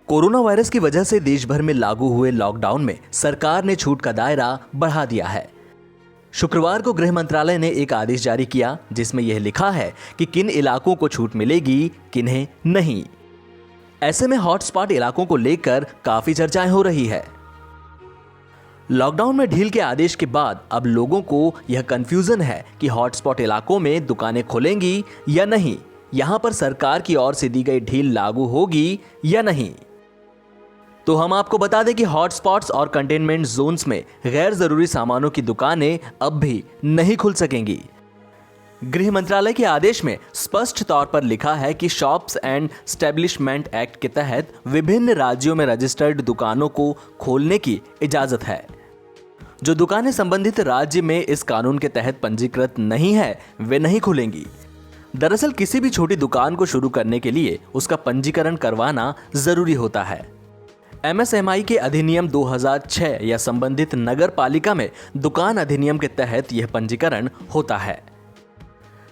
Corona virus की वजह से देश भर में लागू हुए लॉकडाउन में सरकार ने छूट का दायरा बढ़ा दिया है। शुक्रवार को गृह मंत्रालय ने एक आदेश जारी किया जिसमें यह लिखा है कि किन इलाकों को छूट मिलेगी, किन्हें नहीं। ऐसे में हॉटस्पॉट इलाकों को लेकर काफी चर्चाएं हो रही है। लॉकडाउन में ढील के आदेश के बाद अब लोगों को यह कंफ्यूजन है कि हॉटस्पॉट इलाकों में दुकानें खुलेंगी या नहीं, यहां पर सरकार की ओर से दी गई ढील लागू होगी या नहीं। तो हम आपको बता दें कि हॉटस्पॉट्स और कंटेनमेंट जोन्स में गैर जरूरी सामानों की दुकानें अब भी नहीं खुल सकेंगी। गृह मंत्रालय के आदेश में स्पष्ट तौर पर लिखा है कि शॉप्स एंड एस्टेब्लिशमेंट एक्ट के तहत विभिन्न राज्यों में रजिस्टर्ड दुकानों को खोलने की इजाजत है। जो दुकानें संबंधित राज्य में इस कानून के तहत पंजीकृत नहीं है, वे नहीं खुलेंगी। दरअसल किसी भी छोटी दुकान को शुरू करने के लिए उसका पंजीकरण करवाना जरूरी होता है। MSMI के अधिनियम 2006 या संबंधित नगर पालिका में दुकान अधिनियम के तहत यह पंजीकरण होता है।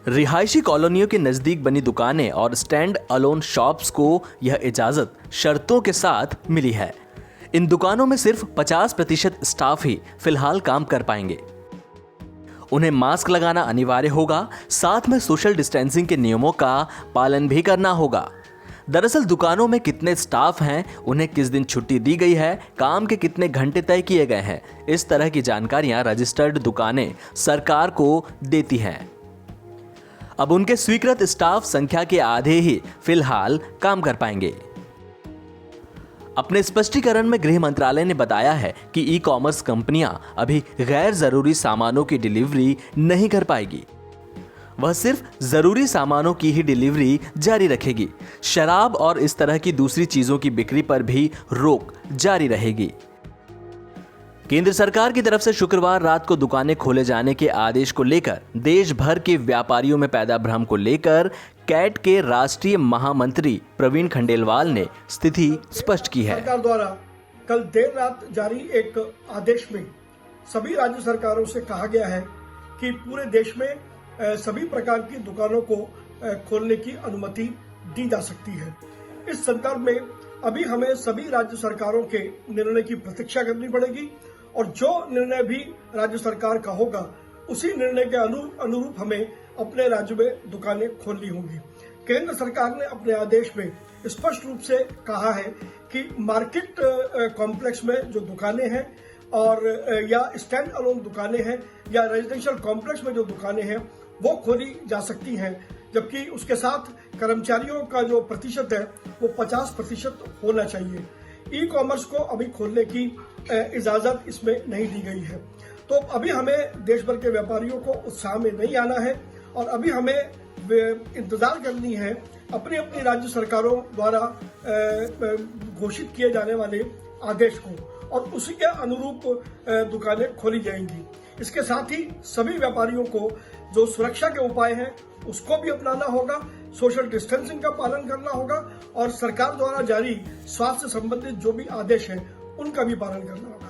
रिहायशी कॉलोनियों के नजदीक बनी दुकानें और स्टैंड अलोन शॉप्स को यह इजाजत शर्तों के साथ मिली है। इन दुकानों में सिर्फ 50% स्टाफ ही फिलहाल काम कर पाएंगे। उन्हें मास्क लगाना अनिवार्य होगा, साथ में सोशल डिस्टेंसिंग के नियमों का पालन भी करना होगा। दरअसल दुकानों में कितने स्टाफ हैं, उन्हें किस दिन छुट्टी दी गई है, काम के कितने घंटे तय किए गए हैं, इस तरह की जानकारियां रजिस्टर्ड दुकानें सरकार को देती हैं। अब उनके स्वीकृत स्टाफ संख्या के आधे ही फिलहाल काम कर पाएंगे। अपने स्पष्टीकरण में गृह मंत्रालय ने बताया है कि ई-कॉमर्स कंपनियां अभी गैर जरूरी सामानों की डिलीवरी नहीं कर पाएगी। वह सिर्फ जरूरी सामानों की ही डिलीवरी जारी रखेगी। शराब और इस तरह की दूसरी चीजों की बिक्री पर भी रोक जारी रहेगी। केंद्र सरकार की तरफ से शुक्रवार रात को दुकानें खोले जाने के आदेश को लेकर देश भर के व्यापारियों में पैदा भ्रम को लेकर कैट के राष्ट्रीय महामंत्री प्रवीण खंडेलवाल ने स्थिति स्पष्ट की है। सरकार द्वारा कल देर रात जारी एक आदेश में सभी राज्य सरकारों से कहा गया है कि पूरे देश में सभी प्रकार की दुकानों को खोलने की अनुमति दी जा सकती है। इस संदर्भ में अभी हमें सभी राज्य सरकारों के निर्णय की प्रतीक्षा करनी पड़ेगी और जो निर्णय भी राज्य सरकार का होगा उसी निर्णय के अनुरूप हमें अपने राज्य में दुकानें खोलनी होंगी। केंद्र सरकार ने अपने आदेश में स्पष्ट रूप से कहा है कि मार्केट कॉम्प्लेक्स में जो दुकानें हैं और या स्टैंड अलोन दुकानें हैं या रेजिडेंशियल कॉम्प्लेक्स में जो दुकानें हैं वो खोली जा सकती हैं, जबकि उसके साथ कर्मचारियों का जो प्रतिशत है वो 50% होना चाहिए। ई-कॉमर्स को अभी खोलने की इजाजत इसमें नहीं दी गई है। तो अभी हमें देश भर के व्यापारियों को उत्साह में नहीं आना है और अभी हमें इंतजार करनी है अपनी अपनी राज्य सरकारों द्वारा घोषित किए जाने वाले आदेश को और उसी के अनुरूप दुकानें खोली जाएंगी। इसके साथ ही सभी व्यापारियों को जो सुरक्षा के उपाय हैं उसको भी अपनाना होगा, सोशल डिस्टेंसिंग का पालन करना होगा और सरकार द्वारा जारी स्वास्थ्य संबंधित जो भी आदेश हैं उनका भी पालन करना होगा।